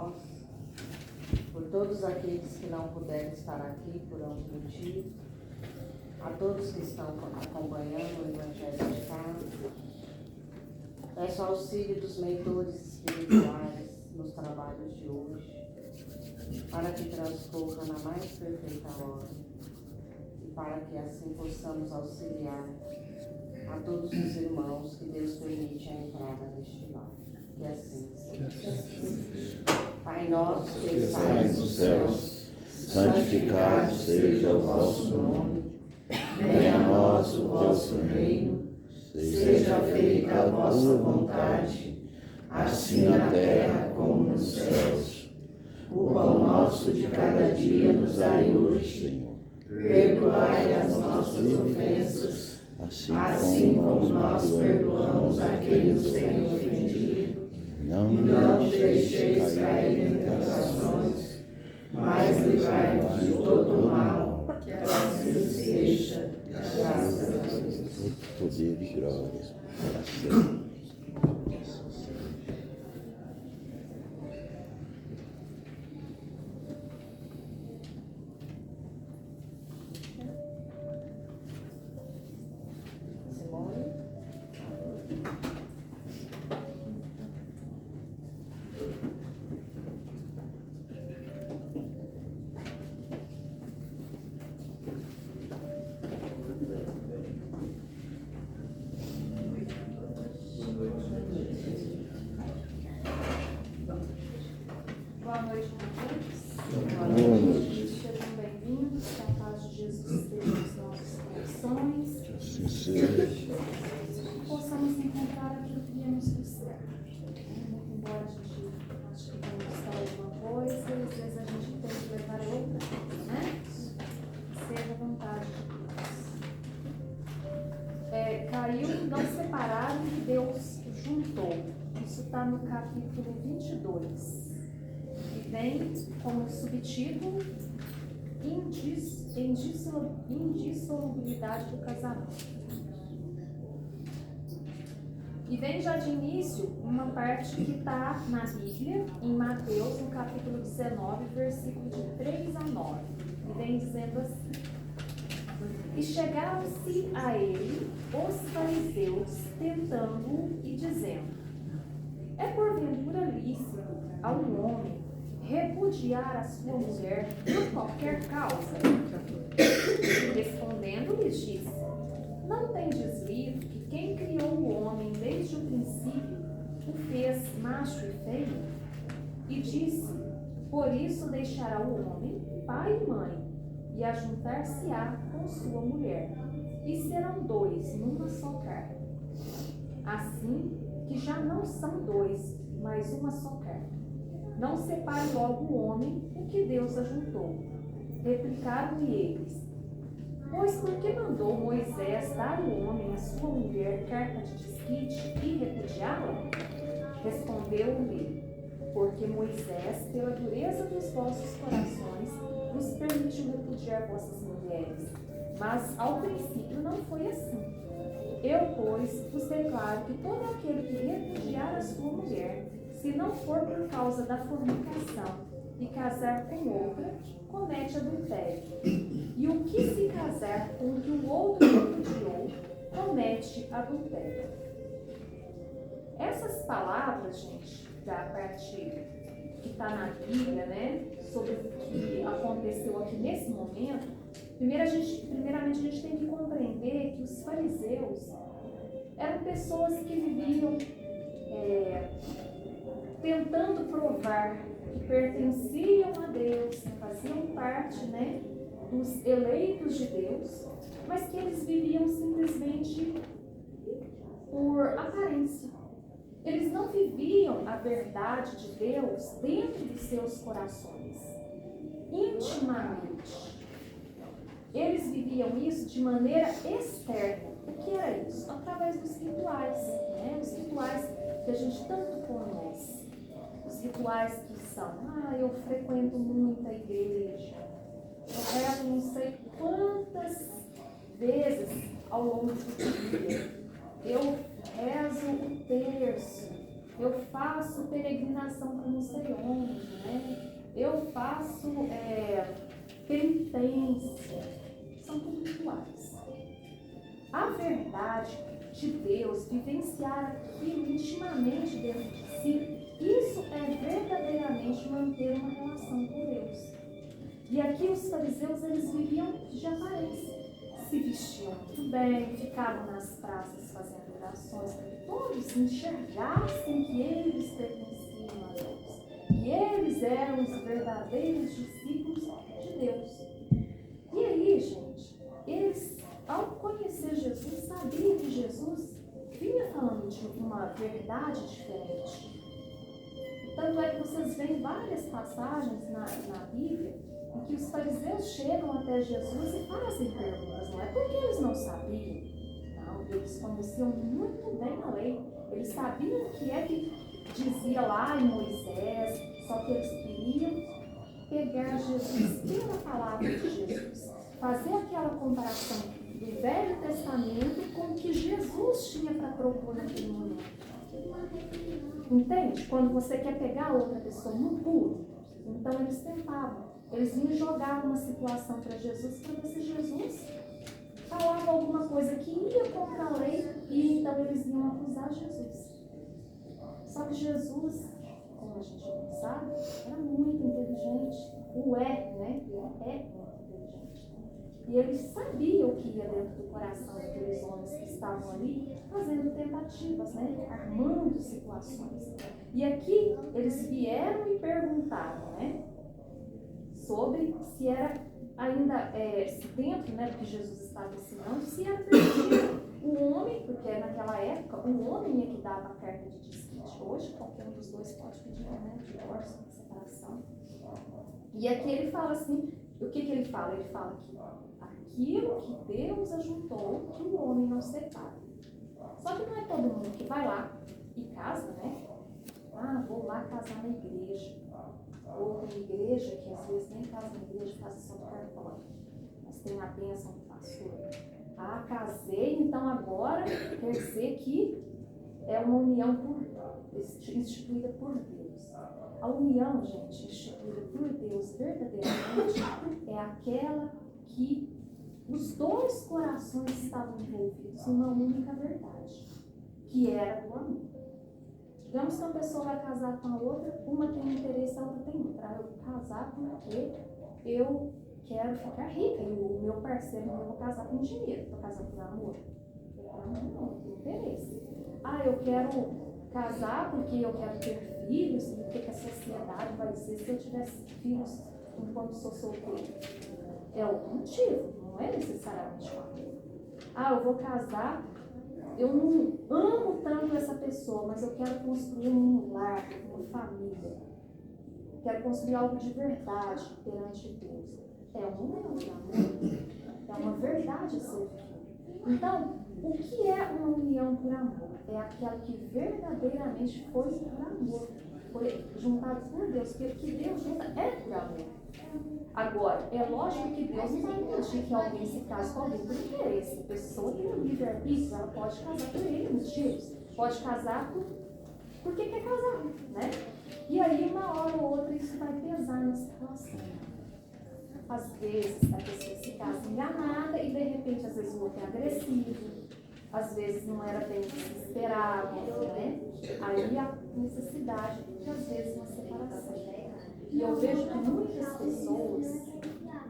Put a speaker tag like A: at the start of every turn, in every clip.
A: nós, por todos aqueles que não puderam estar aqui por algum motivo, a todos que estão acompanhando o Evangelho de casa. Peço auxílio dos mentores espirituais nos trabalhos de hoje, para que transcorra na mais perfeita hora e para que assim possamos auxiliar a todos os irmãos que Deus permite a entrada neste lar. Que assim seja. Pai nosso que estais nos céus, santificado seja o vosso nome. Venha a nós o vosso reino. Seja feita a vossa vontade, assim na terra como nos céus. O pão nosso de cada dia nos dai hoje. Perdoai as nossas ofensas, assim como nós perdoamos a quem nos tem ofendido. Não nos deixeis cair em tentações, mas livrai-nos de todo o mal. Que assim seja, graças a Deus.
B: Poder e glória para sempre.
C: Boa noite a todos. Sejam bem-vindos. Que a paz de Jesus esteja nos nossos corações.
B: Assim seja.
C: Possamos encontrar aquilo que viemos buscar. Muito embora a gente ache que vamos buscar alguma coisa, às vezes a gente tem que levar outra coisa, né? Seja a vontade de Deus. Caiu, não separaram e Deus juntou. Isso está no capítulo 22. E vem como subtítulo Indissolubilidade do casamento. E vem já de início uma parte que está na Bíblia, em Mateus, no capítulo 19, versículo de 3 a 9. E vem dizendo assim: E chegaram-se a ele os fariseus, tentando-o e dizendo: É porventura lícito a um homem repudiar a sua mulher por qualquer causa? Respondendo, lhes disse: Não tendes lido que quem criou o homem desde o princípio o fez macho e feio? E disse: Por isso deixará o homem pai e mãe, e ajuntar-se-á com sua mulher, e serão dois numa só carne. Assim que já não são dois, mas uma só carne. Não separe logo o homem o que Deus ajuntou. Replicaram-lhe eles: Pois por que mandou Moisés dar ao homem a sua mulher carta de desquite e repudiá-la? Respondeu-lhe: Porque Moisés, pela dureza dos vossos corações, vos permitiu repudiar vossas mulheres. Mas ao princípio não foi assim. Eu, pois, vos declaro que todo aquele que repudiar a sua mulher, se não for por causa da fornicação e casar com outra, comete adultério. E o que se casar com o que o outro repudiou, comete adultério. Essas palavras, gente, da parte que está na Bíblia, né, sobre o que aconteceu aqui nesse momento, primeiramente a gente tem que compreender que os fariseus eram pessoas que viviam tentando provar que pertenciam a Deus, que faziam parte, né, dos eleitos de Deus, mas que eles viviam simplesmente por aparência. Eles não viviam a verdade de Deus dentro de seus corações, intimamente. Eles viviam isso de maneira externa. O que era isso? Através dos rituais, né? Os rituais que a gente tanto conhece. Os rituais que são: eu frequento muita igreja, eu rezo não sei quantas vezes ao longo do dia, eu rezo o terço, eu faço peregrinação para não sei onde, eu faço penitência. São tudo rituais. A verdade de Deus, vivenciar aquilo intimamente dentro de si, isso é verdadeiramente manter uma relação com Deus. E aqui os fariseus, eles viviam de aparência. Se vestiam muito bem, ficavam nas praças fazendo orações, para que todos enxergassem que eles pertenciam a Deus. Que eles eram os verdadeiros discípulos de Deus. E aí, gente, eles, ao conhecer Jesus, sabiam que Jesus vinha falando de uma verdade diferente. Tanto é que vocês veem várias passagens na Bíblia em que os fariseus chegam até Jesus e fazem perguntas. Não é porque eles não sabiam, não, eles conheciam muito bem a lei. Eles sabiam o que é que dizia lá em Moisés, só que eles queriam pegar Jesus pela palavra de Jesus, fazer aquela comparação do Velho Testamento com o que Jesus tinha para propor naquele momento. Entende? Quando você quer pegar outra pessoa no puro, então eles tentavam. Eles vinham jogar uma situação para Jesus, para ver se Jesus falava alguma coisa que ia contra a lei, e então eles iam acusar Jesus. Só que Jesus, como a gente não sabe, era muito inteligente. Né? É muito inteligente. E ele sabia o que ia dentro do coração daqueles homens que estavam ali, fazendo tentativas, né? Armando situações. E aqui eles vieram e perguntaram, né? Sobre se era ainda, se dentro, né, do que Jesus estava ensinando, se era permitido o homem, porque naquela época o homem é que dava a carta de desquite. Hoje qualquer um dos dois pode pedir, né, divórcio, separação. E aqui ele fala assim, o que ele fala? Ele fala que aquilo que Deus ajuntou, que o homem não separa. Só que não é todo mundo que vai lá e casa, né? Ah, vou lá casar na igreja. Ou tem igreja que às vezes nem casa na igreja, casa só no cartório. Mas tem a bênção do pastor. Ah, casei, então agora quer dizer que é uma união instituída por Deus. A união, gente, instituída por Deus verdadeiramente é aquela que os dois corações estavam envolvidos numa única verdade, que era o amor. Digamos que uma pessoa vai casar com a outra, uma tem interesse, a outra tem outra. Eu vou casar porque eu quero ficar rica e o meu parceiro não vai casar com dinheiro. Estou casando por amor? Não, tem interesse. Ah, eu quero casar porque eu quero ter filhos e o que a sociedade vai dizer se eu tivesse filhos enquanto sou solteira. É outro motivo, não é necessariamente o amor. Ah, eu vou casar. Eu não amo tanto essa pessoa, mas eu quero construir um lar, uma família. Quero construir algo de verdade perante Deus. É uma união de amor. É uma verdade a ser vivida. Então, o que é uma união por amor? É aquela que verdadeiramente foi por amor. Foi juntado por Deus, porque o que Deus junta é por amor. Agora, é lógico que Deus não vai impedir que alguém se case com alguém por interesse. A pessoa tem um livre-arbítrio, ela pode casar por ele, motivos. Pode casar porque quer casar, né? E aí, uma hora ou outra, isso vai pesar nessa relação. Às vezes, a pessoa se casa enganada e, de repente, às vezes o outro é agressivo. Às vezes não era bem o que se esperava, né? Aí há necessidade de, às vezes, uma separação. E eu vejo que muitas pessoas,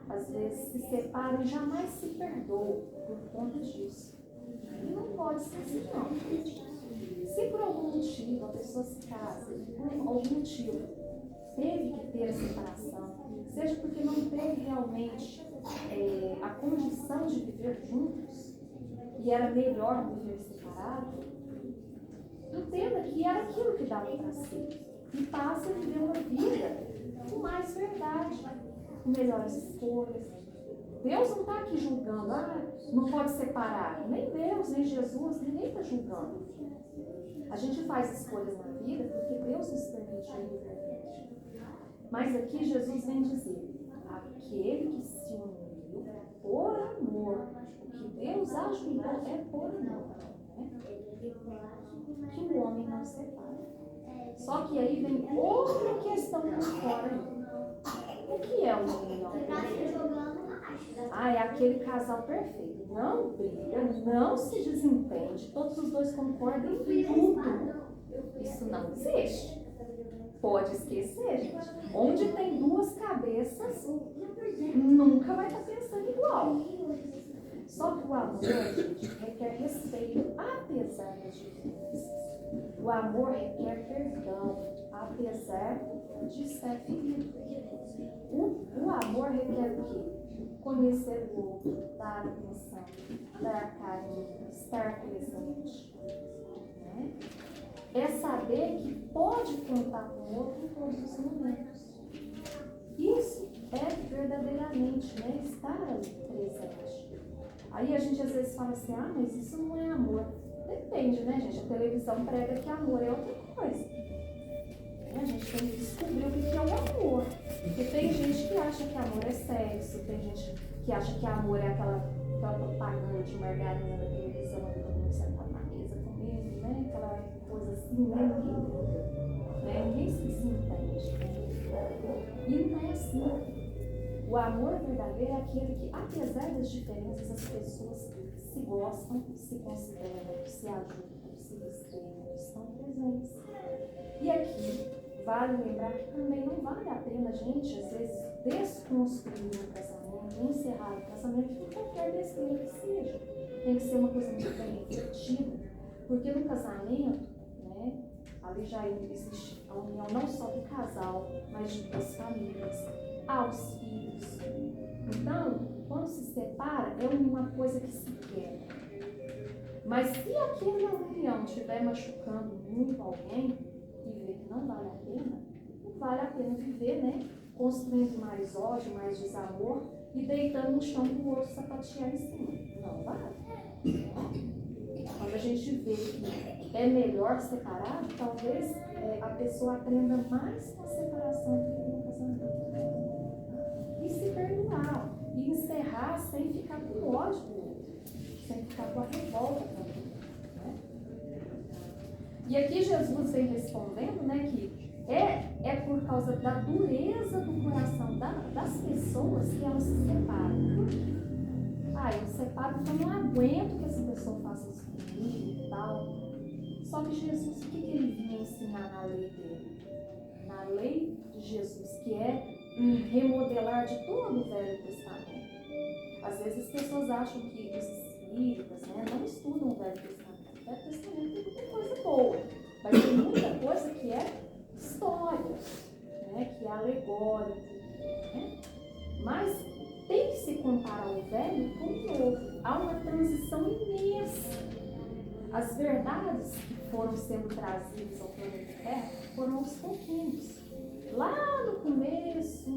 C: às vezes, se separam e jamais se perdoam por conta disso. E não pode ser assim, não. Se por algum motivo a pessoa se casa, por algum motivo teve que ter a separação, seja porque não teve realmente a condição de viver juntos, e era melhor viver separado, entenda que era aquilo que dava para si. E passa a viver uma vida com mais verdade, com melhores escolhas. Deus não está aqui julgando, não pode separar. Nem Deus, nem Jesus, ninguém está julgando. A gente faz escolhas na vida porque Deus nos permite o livre-arbítrio. Mas aqui Jesus vem dizer, aquele que se uniu por amor, o que Deus ajudou é por amor, né? Que o homem não separa. Só que aí vem outra questão por fora. é uma união perfeita. É aquele casal perfeito. Não briga, não se desentende, todos os dois concordam em tudo. Isso não existe. Pode esquecer, gente. Onde tem duas cabeças, nunca vai estar pensando igual. Só que o amor, gente, requer respeito, apesar das diferenças. O amor requer perdão, apesar de estar ferido. O amor requer o quê? Conhecer o outro, dar atenção, dar carinho, estar presente. Né? É saber que pode contar com o outro em todos os momentos. Isso é verdadeiramente, né, estar ali presente. Aí a gente às vezes fala assim, mas isso não é amor. Depende, né, gente? A televisão prega que amor é outra coisa. A gente tem que descobrir o que é o amor. Porque tem gente que acha que amor é sexo, tem gente que acha que amor é aquela propaganda de margarina na televisão, todo mundo sentado na mesa comendo, né? Aquela coisa assim, ninguém se entende. E não é assim. O amor verdadeiro é aquele que, apesar das diferenças, as pessoas se gostam, se consideram, se ajudam, se respeitam, estão presentes. E aqui, vale lembrar que também não vale a pena a gente, às vezes, desconstruir o casamento, encerrar o casamento por qualquer besteira que seja. Tem que ser uma coisa muito bem refletida, porque no casamento, né, ali já existe a união não só do casal, mas de duas famílias, aos filhos. Então, quando se separa, é uma coisa que se quebra. Mas se aquela união estiver machucando muito alguém, e ver que não vale a pena, não vale a pena viver, né? Construindo mais ódio, mais desamor e deitando no chão para o outro sapatear em cima. Não vale. Quando a gente vê que é melhor separar, talvez a pessoa aprenda mais com a separação do que no casamento. E se perdoar. E encerrar sem ficar com ódio do outro. Sem ficar com a revolta também. E aqui Jesus vem respondendo, né, que é por causa da dureza do coração das pessoas que elas se separam. Eu separo porque eu não aguento que essa pessoa faça isso comigo e tal. Só que Jesus, o que ele vinha ensinar na lei dele? Na lei de Jesus, que é um remodelar de todo o Velho Testamento. Às vezes as pessoas acham que os espíritas, né, não estudam o Velho Testamento. O Velho Testamento tem muita coisa boa, mas tem muita coisa que é história, né, que é alegórico, né? Mas tem que se comparar o velho com o novo. Há uma transição imensa. As verdades que foram sendo trazidas ao planeta Terra foram aos pouquinhos. Lá no começo,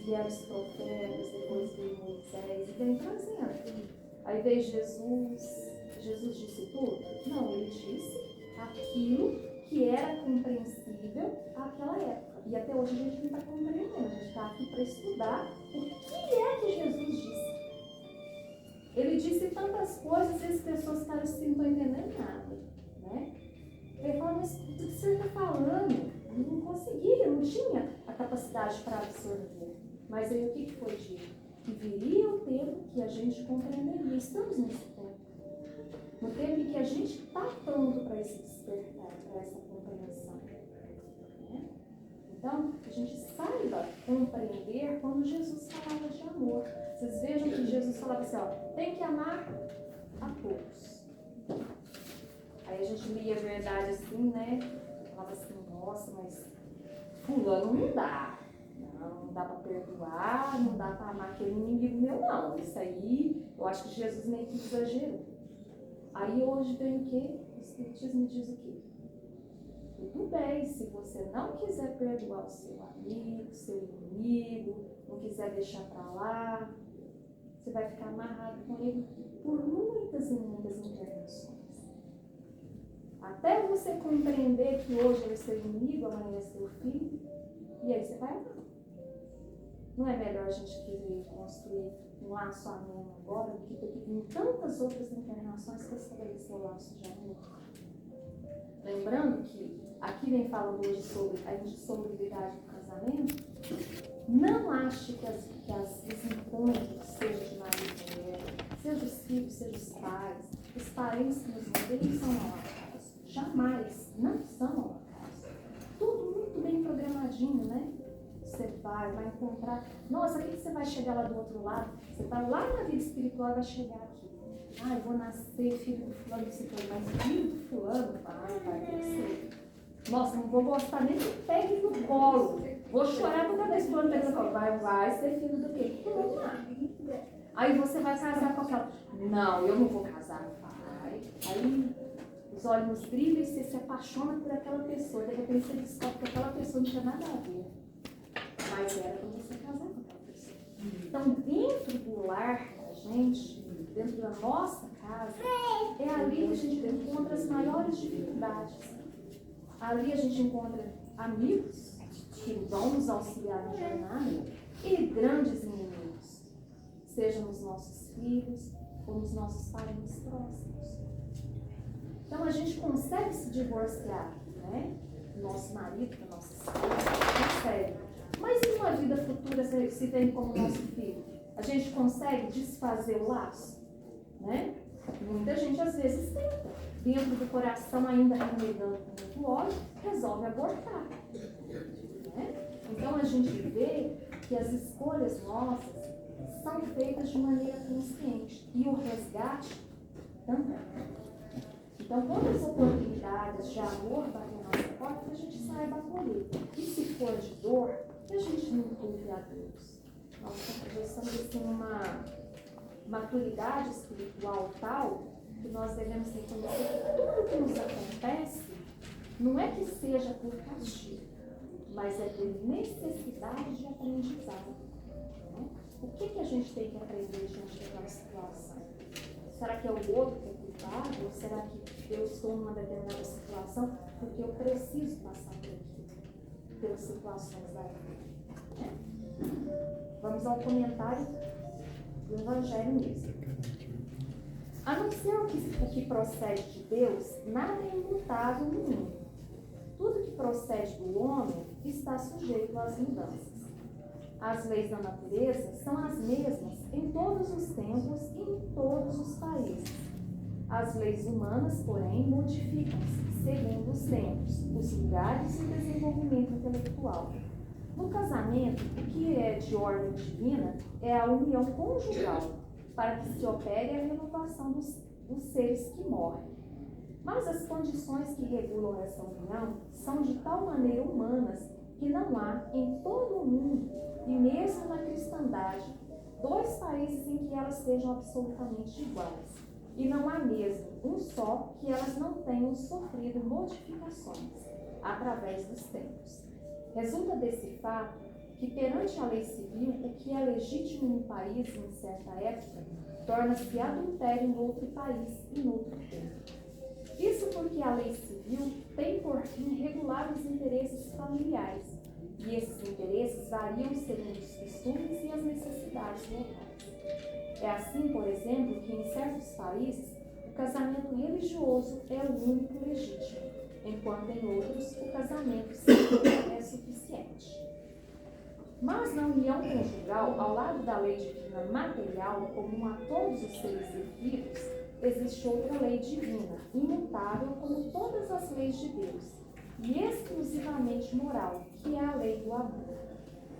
C: vieram os profetas, depois veio Moisés e vem trazendo. Aí veio Jesus. Jesus disse tudo? Não, ele disse aquilo que era compreensível àquela época. E até hoje a gente não está compreendendo. A gente está aqui para estudar o que é que Jesus disse. Ele disse tantas coisas e as pessoas ficaram assim, não estão entendendo nada. Né? Ele falou, mas do que você está falando? Eu não conseguia, eu não tinha a capacidade para absorver. Mas aí o que foi dito? Que viria o tempo que a gente compreenderia. Estamos nesse tempo. No tempo em que a gente está pronto para esse despertar, para essa compreensão. Né? Então, a gente saiba compreender quando Jesus falava de amor. Vocês vejam que Jesus falava assim, tem que amar a todos. Aí a gente lia a verdade assim, né? Falava assim, nossa, mas fulano não dá. Não dá para perdoar, não dá para amar aquele inimigo meu, não. Isso aí, eu acho que Jesus meio que exagerou. Aí hoje vem o quê? O Espiritismo diz o quê? Tudo bem, se você não quiser perdoar o seu amigo, o seu inimigo, não quiser deixar para lá, você vai ficar amarrado com ele por muitas e muitas encarnações. Até você compreender que hoje ele é seu inimigo, amanhã é seu filho, e aí você vai amar. Não é melhor a gente querer construir um laço ameno agora do que ter que vir em tantas outras encarnações para estabelecer o laço de amor? Lembrando que aqui vem falando hoje sobre a insolubilidade do casamento, não há ache que os encontros, seja de marido e mulher, seja os filhos, seja os pais, os parentes que nos rodeiam são ao acaso. Jamais, não são ao acaso. Tudo muito bem programadinho, né? Você vai encontrar. Nossa, o que você vai chegar lá do outro lado? Você está lá na vida espiritual e vai chegar aqui. Ah, eu vou nascer filho do fulano, mas filho do fulano, vai crescer. Nossa, não vou gostar nem que pegue no colo. Vou chorar por cada vez que o fulano pega no colo. Vai ser filho do quê? Vamos lá. Aí você vai casar com aquela. Não, eu não vou casar, pai. Aí os olhos brilham e você se apaixona por aquela pessoa. De repente você descobre que aquela pessoa não tinha nada a ver. Mas era para você casar com aquela pessoa. Então, dentro do lar da gente, dentro da nossa casa, é ali que a gente encontra as maiores dificuldades. Ali a gente encontra amigos que vão nos auxiliar na jornada e grandes inimigos, seja nos nossos filhos ou nos nossos parentes próximos. Então, a gente consegue se divorciar, né? Do nosso marido, da nossa esposa, consegue. Mas em uma vida futura, se tem como nosso filho, a gente consegue desfazer o laço, né? Muita gente às vezes tenta, dentro do coração ainda renegando com muito ódio, resolve abortar, né? Então a gente vê que as escolhas nossas são feitas de maneira consciente e o resgate também. Então, quando as oportunidades de amor batem na nossa porta, que a gente saiba acolher. E se for de dor, que a gente não culpe a Deus. Nós já estamos assim numa maturidade espiritual tal que nós devemos reconhecer que tudo que nos acontece não é que seja por castigo, mas é por necessidade de aprendizado. Né? O que a gente tem que aprender diante daquela situação? Será que é o outro que é culpado? Ou será que eu estou numa determinada situação porque eu preciso passar por aqui, pelas situações da vida? Né? Vamos ao comentário do Evangelho mesmo. A não ser o que procede de Deus, nada é imutável no mundo. Tudo que procede do homem está sujeito às mudanças. As leis da natureza são as mesmas em todos os tempos e em todos os países. As leis humanas, porém, modificam-se segundo os tempos, os lugares e o desenvolvimento intelectual. No casamento, o que é de ordem divina é a união conjugal, para que se opere a renovação dos seres que morrem. Mas as condições que regulam essa união são de tal maneira humanas que não há em todo o mundo, e mesmo na cristandade, dois países em que elas sejam absolutamente iguais. E não há mesmo um só que elas não tenham sofrido modificações através dos tempos. Resulta desse fato que, perante a lei civil, o que é legítimo em um país em certa época torna-se adultério em outro país e em outro tempo. Isso porque a lei civil tem por fim regular os interesses familiares, e esses interesses variam segundo os costumes e as necessidades locais. É assim, por exemplo, que em certos países o casamento religioso é o único legítimo, enquanto em outros o casamento civil é suficiente. Mas na união conjugal, ao lado da lei divina material, comum a todos os seres vivos, existe outra lei divina, imutável como todas as leis de Deus, e exclusivamente moral, que é a lei do amor.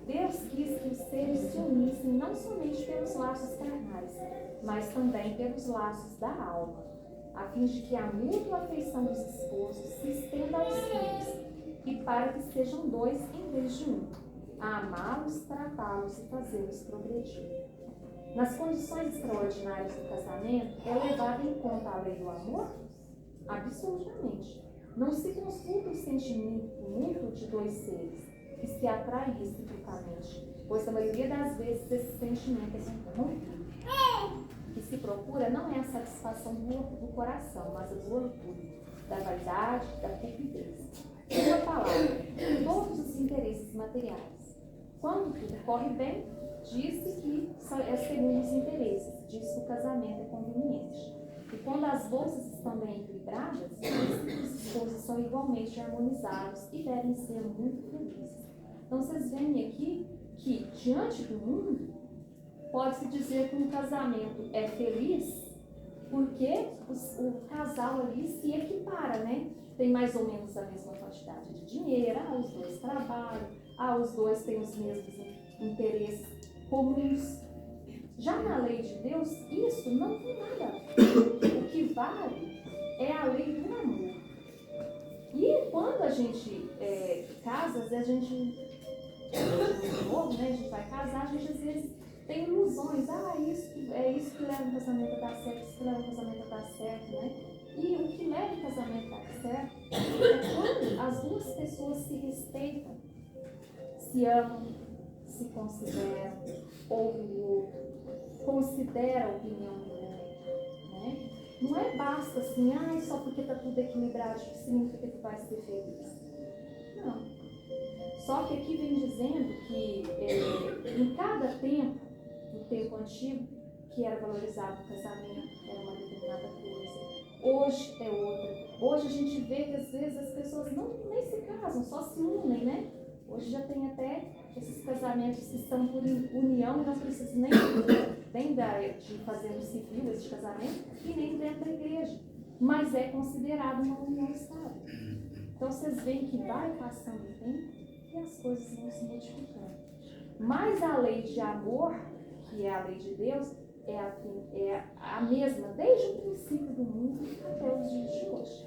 C: Deus quis que os seres se unissem não somente pelos laços carnais, mas também pelos laços da alma, a fim de que a mútua afeição dos esposos se estenda aos filhos, e para que sejam dois em vez de um, a amá-los, tratá-los e fazê-los progredir. Nas condições extraordinárias do casamento, é levada em conta a lei do amor? Absolutamente. Não se consulta o sentimento mútuo de dois seres que se atraem reciprocamente, pois a maioria das vezes esse sentimento é corrompido. O que se procura não é a satisfação do coração, mas a do orgulho, da vaidade, da cupidez. Uma palavra, todos os interesses materiais. Quando tudo corre bem, diz-se que é segundo os interesses, diz que o casamento é conveniente. E quando as bolsas estão bem equilibradas, os esposos são igualmente harmonizados e devem ser muito felizes. Então vocês veem aqui que, diante do mundo, pode-se dizer que um casamento é feliz porque o casal ali se equipara, né? Tem mais ou menos a mesma quantidade de dinheiro, os dois trabalham, os dois têm os mesmos interesses comuns. Já na lei de Deus, isso não tem nada a ver. O que vale é a lei do amor. E quando a gente casa, às vezes a gente novo, né? A gente vai casar, a gente às vezes tem ilusões. Isso é isso que leva o casamento a dar certo, isso que leva o casamento a dar certo, né? E o que leva o casamento a dar certo é quando as duas pessoas se respeitam, se amam, se consideram, ouvem o outro, considera a opinião do outro, né? Não é basta assim, só porque está tudo equilibrado, significa que vai ser feliz. Não. Só que aqui vem dizendo que em cada tempo, no tempo antigo, que era valorizado o casamento, era uma determinada coisa. Hoje é outra. Hoje a gente vê que às vezes as pessoas nem se casam, só se unem, né? Hoje já tem até esses casamentos que estão por união e não precisam nem de fazer no civil esse casamento e nem dentro da igreja. Mas é considerado uma união estável. Então vocês veem que vai passando o tempo e as coisas vão se modificando. Mas a lei de amor, que é a lei de Deus, é a mesma desde o princípio do mundo até os dias de hoje.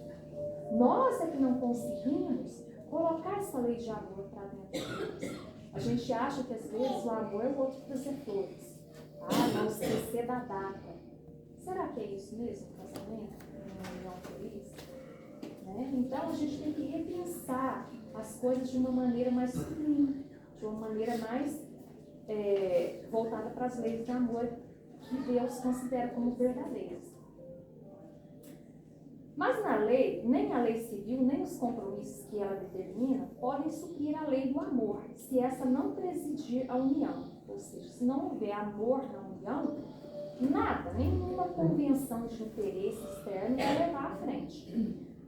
C: Nós é que não conseguimos colocar essa lei de amor para dentro de Deus. A gente acha que às vezes o amor é o outro trazer flores. Não esquecer da data. Será que é isso mesmo, casamento? Uma união feliz? Né? Então a gente tem que repensar as coisas de uma maneira mais sublime, de uma maneira mais voltada para as leis de amor que Deus considera como verdadeiras. Mas na lei, nem a lei civil, nem os compromissos que ela determina podem suprir a lei do amor, se essa não presidir a união. Ou seja, se não houver amor na união, nada, nenhuma convenção de interesse externo vai levar à frente.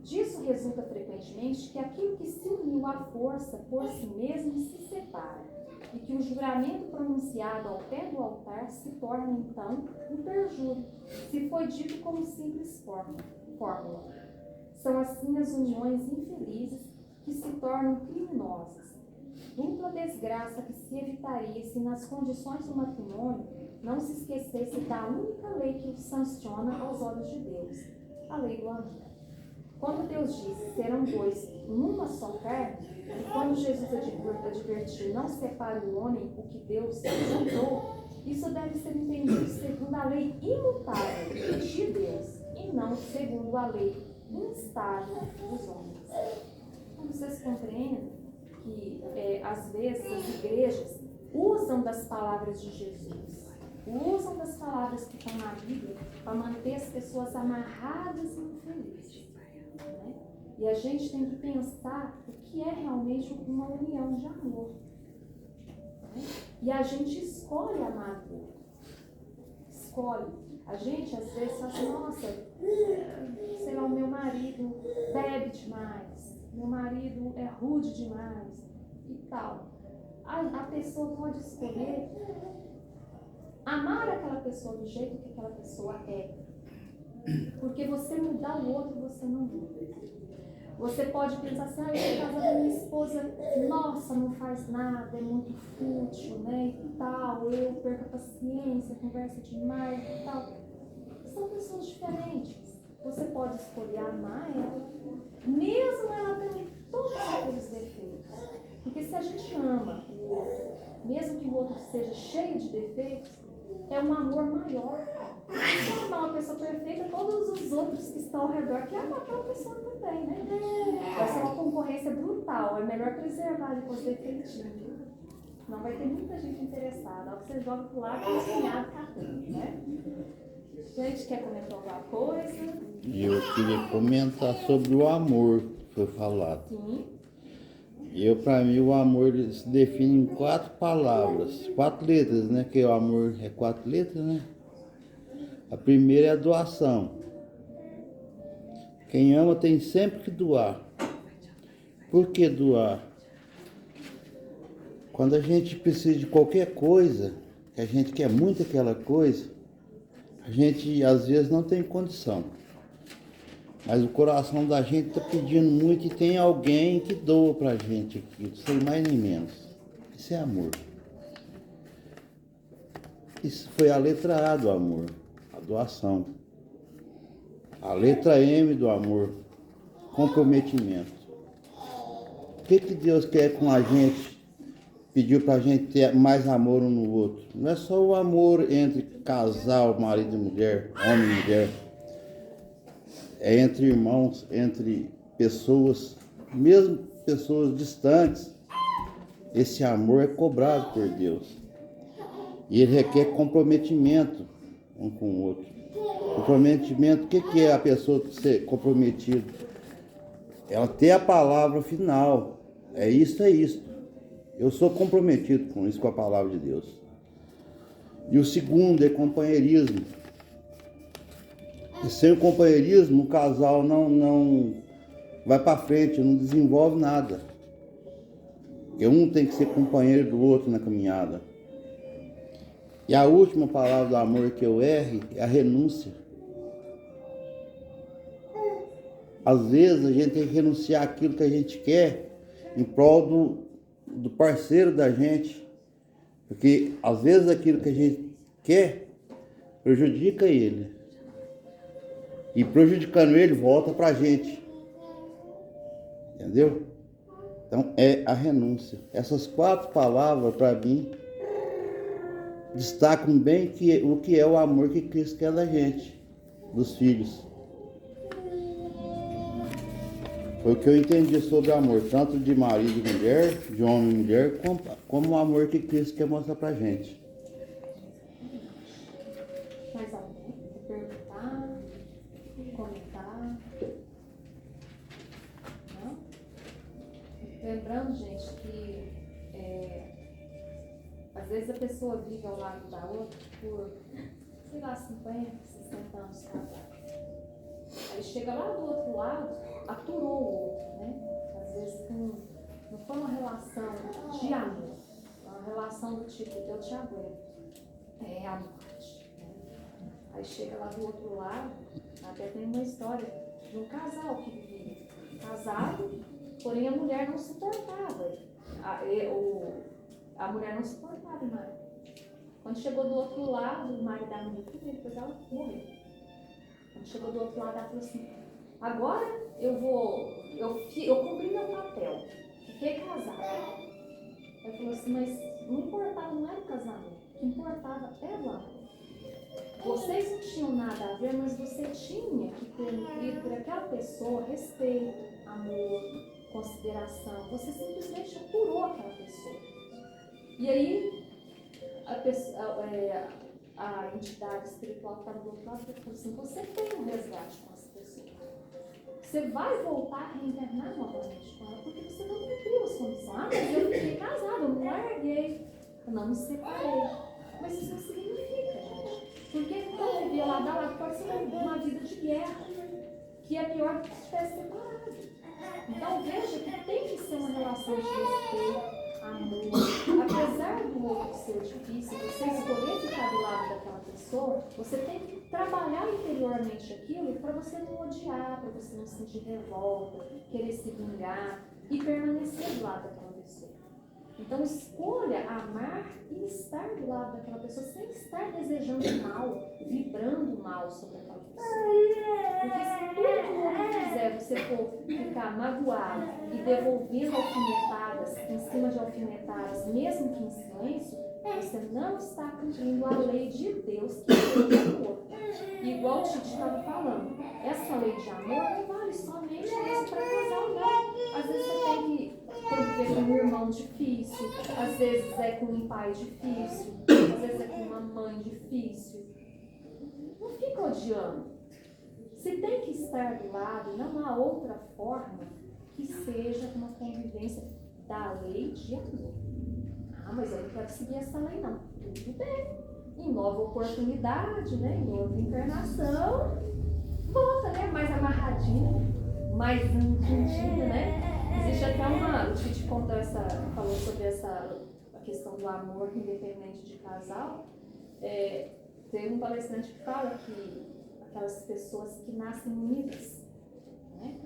C: Disso resulta frequentemente que aquilo que se uniu à força por si mesmo se separa, e que o juramento pronunciado ao pé do altar se torna então um perjúrio, se foi dito como simples fórmula. São assim as uniões infelizes que se tornam criminosas. Dupla desgraça que se evitaria se nas condições do matrimônio não se esquecesse da única lei que o sanciona aos olhos de Deus, a lei do amor. Quando Deus disse, serão dois numa só carne, e quando Jesus advertiu, não separe o homem o que Deus juntou, isso deve ser entendido segundo a lei imutável de Deus, e não segundo a lei instável dos homens. Então, vocês compreendem que, às vezes, as igrejas usam das palavras de Jesus, usam das palavras que estão na Bíblia para manter as pessoas amarradas e infelizes. Né? E a gente tem que pensar o que é realmente uma união de amor. Né? E a gente escolhe amar o outro. Escolhe. A gente às vezes fala assim, nossa, sei lá, o meu marido bebe demais, meu marido é rude demais e tal. A pessoa pode escolher amar aquela pessoa do jeito que aquela pessoa é. Porque você mudar o outro, você não muda. Você pode pensar assim, eu estou casada com minha esposa, nossa, não faz nada, é muito fútil, né, e tal, eu perco a paciência, conversa demais e tal. São pessoas diferentes. Você pode escolher amar ela, mesmo ela tendo todos aqueles defeitos. Porque se a gente ama o outro, mesmo que o outro seja cheio de defeitos, é um amor maior. Se amar uma pessoa perfeita, todos os outros que estão ao redor querem amar aquela pessoa também, né? Vai ser uma concorrência brutal. É melhor preservar depois defeitinho. Não vai ter muita gente interessada. Ao que você joga pro lado, tem cunhado catando, né? Gente, quer comentar alguma coisa?
D: Eu queria comentar sobre o amor que foi falado.
C: Sim.
D: Para mim, o amor se define em 4 palavras, 4 letras, né? Que o amor é 4 letras, né? A primeira é a doação. Quem ama tem sempre que doar. Por que doar? Quando a gente precisa de qualquer coisa, que a gente quer muito aquela coisa, a gente às vezes não tem condição. Mas o coração da gente está pedindo muito e tem alguém que doa pra gente aquilo, sem mais nem menos. Isso é amor. Isso foi a letra A do amor, a doação. A letra M do amor, comprometimento. O que Deus quer com a gente? Pediu pra gente ter mais amor um no outro. Não é só o amor entre casal, marido e mulher, homem e mulher. É entre irmãos, entre pessoas, mesmo pessoas distantes. Esse amor é cobrado por Deus. E ele requer comprometimento um com o outro. Comprometimento, o que é a pessoa ser comprometida? Ela ter a palavra final. É isso, é isso. Eu sou comprometido com isso, com a palavra de Deus. E o segundo é companheirismo. E sem o companheirismo, o casal não vai para frente, não desenvolve nada. Porque um tem que ser companheiro do outro na caminhada. E a última palavra do amor que eu erro é a renúncia. Às vezes a gente tem que renunciar àquilo que a gente quer em prol do parceiro da gente. Porque às vezes aquilo que a gente quer prejudica ele. E prejudicando ele, volta pra gente. Entendeu? Então é a renúncia. Essas 4 palavras para mim destacam bem o que é o amor que Cristo quer da gente, dos filhos. Foi o que eu entendi sobre amor, tanto de marido e mulher, de homem e mulher, como o amor que Cristo quer mostrar pra gente.
C: Mais alguém? Perguntar? Comentar? Não? Lembrando, gente, que às vezes a pessoa vive ao lado da outra por, sei lá, 50, 60 anos casados. Aí chega lá do outro lado, aturou o outro, né? Às vezes não foi uma relação de amor, uma relação do tipo, eu te aguento, é a morte. Né? Aí chega lá do outro lado, até tem uma história de um casal que vivia casado, porém a mulher não suportava. A mulher não suportava o marido. Quando chegou do outro lado, o marido da mulher, depois ela morreu. Quando chegou do outro lado, ela falou assim, agora eu cumpri meu papel, fiquei casada. Ela falou assim, mas não importava, não era o casamento, o que importava era o amor. Vocês não tinham nada a ver, mas você tinha que ter nutrido por aquela pessoa respeito, amor, consideração. Você simplesmente aturou aquela pessoa. E aí, a entidade espiritual que estava do outro lado falou assim, você tem um resgate com essa pessoa. Você vai voltar a reencarnar novamente com ela, porque você não cumpriu as condições. Ah, mas eu fiquei casada, eu não larguei, eu não me separei. Mas isso não significa, gente. Porque então viver lá da lado pode ser uma vida de guerra, que é pior do que estar separado. Então veja que tem que ser uma relação de respeito, amor. Apesar do outro ser difícil, você escolher ficar do lado daquela pessoa, você tem que trabalhar interiormente aquilo para você não odiar, para você não sentir revolta, querer se vingar e permanecer do lado daquela pessoa. Então escolha amar e estar do lado daquela pessoa sem estar desejando mal, vibrando mal sobre aquela pessoa. Porque se tudo que o outro fizer você for ficar magoado e devolvendo alfinetadas em cima de alfinetadas, mesmo que em silêncio, você não está cumprindo a lei de Deus que é o amor. Igual o Titi estava falando, essa lei de amor não vale somente para casal, não. Às vezes você tem que conviver com um irmão difícil, às vezes é com um pai difícil, às vezes é com uma mãe difícil. Não fica odiando. Se tem que estar do lado, não há outra forma que seja uma convivência da lei de amor. Ah, mas eu não quero seguir essa lei, não. Tudo bem. Em nova oportunidade, né? Em outra encarnação, volta, né? Mais amarradinha, mais juntinha, né? Existe até uma. O Titi falou sobre essa questão do amor independente de casal, tem um palestrante que fala que aquelas pessoas que nascem unidas, né?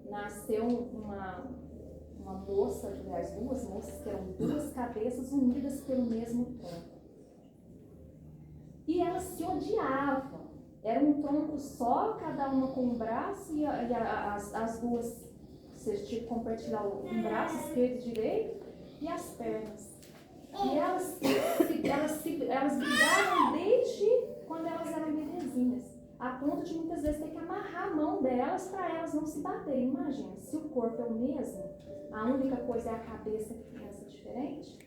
C: Nasceu uma moça, aliás, duas moças que eram duas cabeças unidas pelo mesmo tronco. E elas se odiavam. Era um tronco só, cada uma com um braço, e as duas, vocês tinham que compartilhar um braço, esquerdo e direito, e as pernas. E elas brigavam desde quando elas eram bebezinhas, a ponto de muitas vezes ter que amarrar a mão delas para elas não se baterem. Imagina, se o corpo é o mesmo, a única coisa é a cabeça que pensa diferente,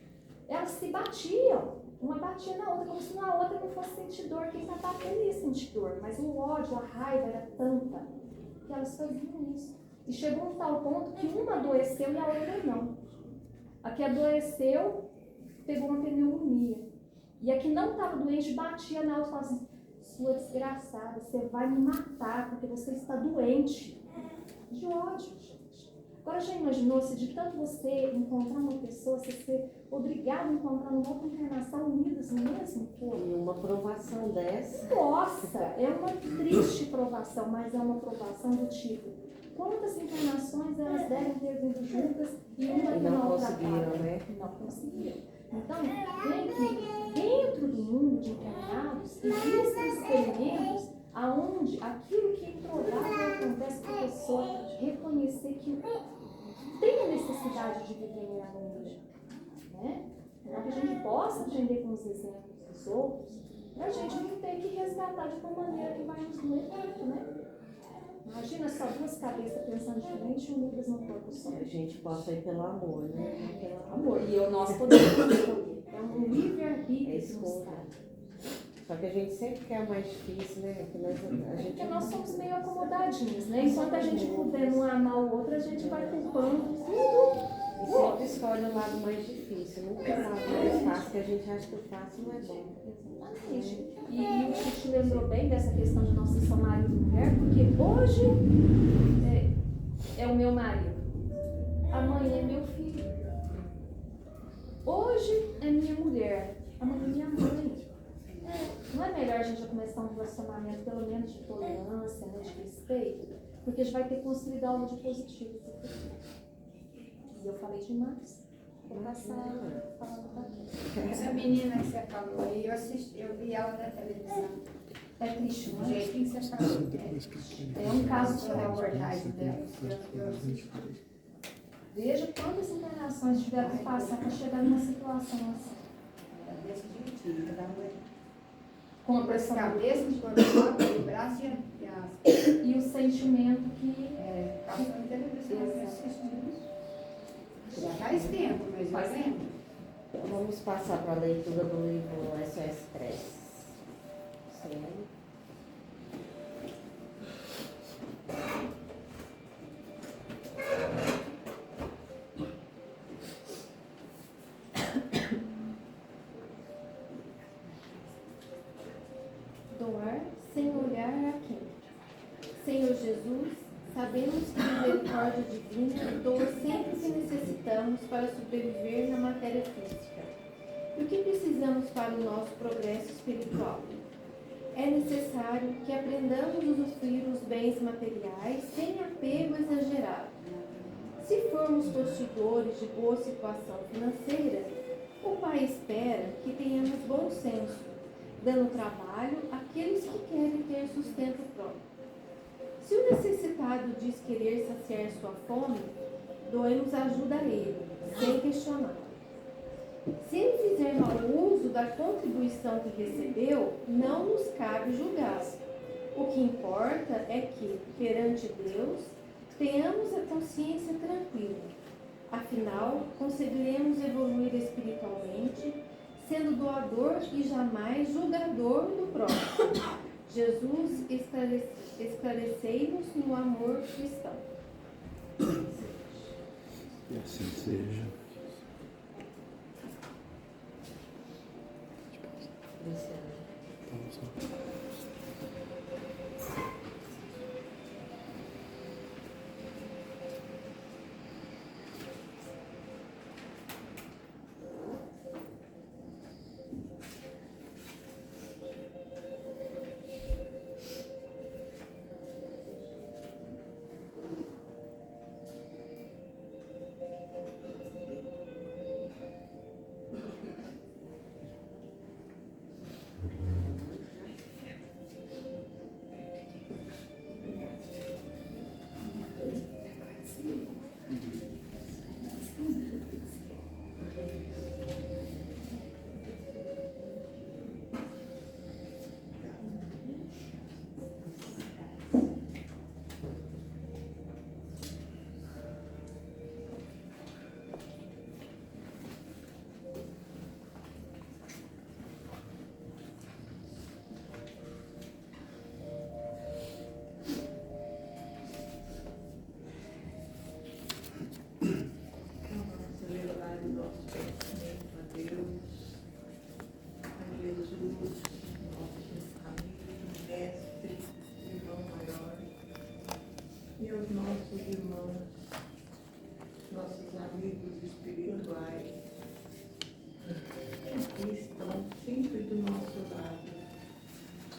C: elas se batiam. Uma batia na outra, como se na outra não fosse sentir dor. Quem está batendo ia sentir dor, mas o ódio, a raiva era tanta que elas faziam isso. E chegou a um tal ponto que uma adoeceu e a outra não. A que adoeceu pegou uma pneumonia. E a que não estava doente batia na outra e falava assim: sua desgraçada, você vai me matar porque você está doente. De ódio, gente. Agora já imaginou se de tanto você encontrar uma pessoa, você ser obrigado a encontrar uma outra encarnação unidas no mesmo corpo?
A: E uma provação dessa.
C: Nossa, é uma triste provação, mas é uma provação do tipo: quantas encarnações elas devem ter vindo juntas e uma que
A: não
C: não
A: conseguiram,
C: atrapalha?
A: né?
C: Não conseguiram. Então, vem que dentro do mundo de encarnados existem experimentos aonde aquilo que é improvável acontece para a pessoa reconhecer que tem a necessidade de viver em harmonia, né? Para que a gente possa aprender com os exemplos dos outros, para a gente não ter que resgatar de uma maneira que vai nos doer tanto, né? Imagina só duas cabeças pensando diferente e unidas num corpo só.
A: A gente possa ir pelo amor, né? Pelo
C: Amor, e o nosso poder escolher. É um livre-arbítrio que nos
A: escolha.
C: dá.
A: Só que a gente sempre quer o mais difícil, né?
C: Porque nós somos meio acomodadinhos, né? Enquanto a gente puder não amar o outro, a gente vai culpando tudo.
A: E sempre escolhe o lado mais difícil, nunca o lado mais fácil, que a gente acha que o fácil não é bom.
C: Exatamente. E o Chico lembrou bem dessa questão de não ser só marido e mulher, porque hoje é o meu marido, amanhã é meu filho. Hoje é minha mulher, amanhã é minha mãe. Não é melhor a gente já começar um relacionamento pelo menos de tolerância, né, de respeito? Porque a gente vai ter que construir algo de positivo. E eu falei demais. Vou passar falando pra quem.
E: Essa menina que você falou aí, eu vi ela na televisão.
C: É triste,
E: Do
C: não é?
E: jeitinho que você falou.
C: É um caso de
E: A reportagem dela. Eu assisti.
C: Veja quantas encarnações tiveram que passar para chegar numa situação assim.
E: Era desse jeitinho,
C: Com a
E: com
C: pressão
E: a cabeça, de corpo, o braço e as...
C: e o sentimento que
E: Passou na televisão, eu assisti isso. Já faz tempo, mas eu lembro.
A: Vamos passar para a leitura do livro SOS Prece. Sério?
F: Doar sem olhar a quem. Senhor Jesus, sabemos que a misericórdia divina doa sempre que necessitamos para sobreviver na matéria física. E o que precisamos para o nosso progresso espiritual? É necessário que aprendamos a usufruir os bens materiais sem apego exagerado. Se formos possuidores de boa situação financeira, o Pai espera que tenhamos bom senso, dando trabalho àqueles que querem ter sustento próprio. Se o necessitado diz querer saciar sua fome, doemos ajuda a ele, sem questionar. Se ele fizer mau uso da contribuição que recebeu, não nos cabe julgá-lo. O que importa é que, perante Deus, tenhamos a consciência tranquila. Afinal, conseguiremos evoluir espiritualmente, sendo doador e jamais julgador do próximo. Jesus esclarecei-nos no amor cristão.
D: E assim seja.
G: que estão sempre do nosso lado,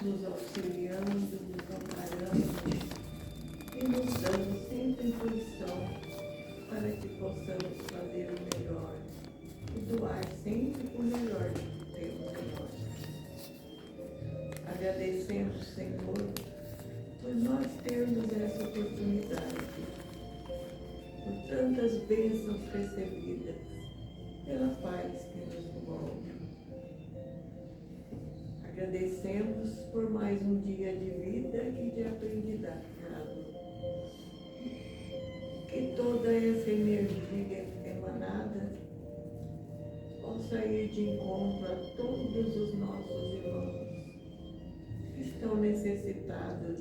G: nos auxiliando, nos amparando e nos dando sempre intuição para que possamos fazer o melhor e doar sempre o melhor que temos em nós. Agradecemos, Senhor, por nós termos essa oportunidade, por tantas bênçãos recebidas, pela paz que nos envolve. Agradecemos por mais um dia de vida e de aprendizado. Que toda essa energia emanada possa ir de encontro a todos os nossos irmãos que estão necessitados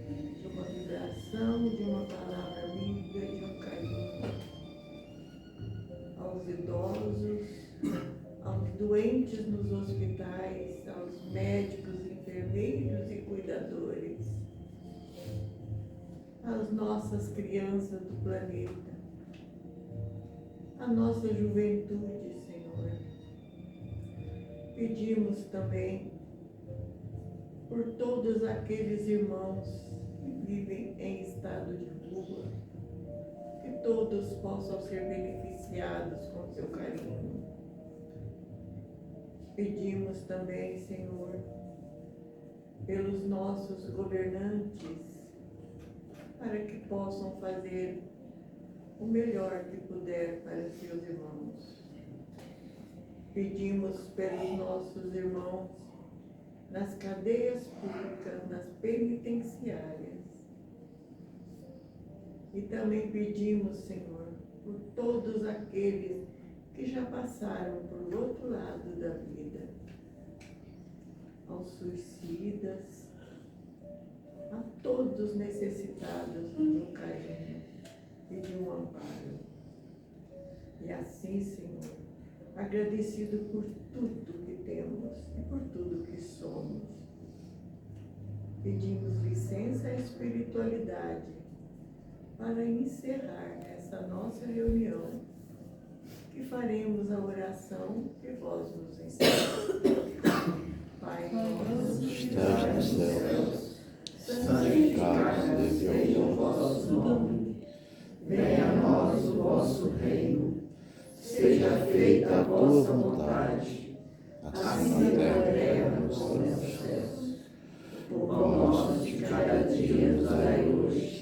G: de uma vibração, de uma palavra amiga, de um carinho. Aos idosos, aos doentes nos hospitais, aos médicos, enfermeiros e cuidadores, às nossas crianças do planeta, à nossa juventude, Senhor. Pedimos também por todos aqueles irmãos que vivem em estado de rua, que todos possam ser beneficiados com seu carinho. Pedimos também, Senhor, pelos nossos governantes, para que possam fazer o melhor que puder para seus irmãos. Pedimos pelos nossos irmãos nas cadeias públicas, nas penitenciárias. E também pedimos, Senhor, por todos aqueles que já passaram por outro lado da vida, aos suicidas, a todos necessitados de um carinho e de um amparo. E assim, Senhor, agradecido por tudo que temos e por tudo que somos, pedimos licença à espiritualidade para encerrar essa nossa reunião, que faremos a oração que vós nos ensinais. Pai nosso que estás nos céus, santificado seja o vosso nome. Venha a nós o vosso reino. Seja feita a vossa vontade, assim na terra como nos céus. O pão nosso de cada dia nos dai hoje.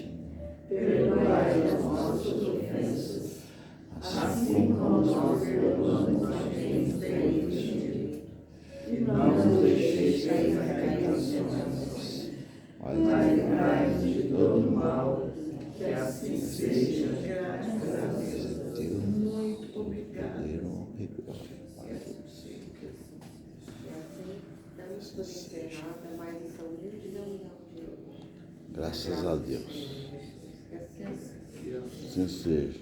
G: Perdoai as nossas ofensas, assim como nós perdoamos a quem nos tem ofendido. E não nos deixeis cair na tentações, mas livrai-nos de todo mal, que assim seja, graças a Deus. Muito obrigado.
A: E assim, damos por encerrada mais essa humilde reunião de hoje.
D: Graças a Deus. Assim seja.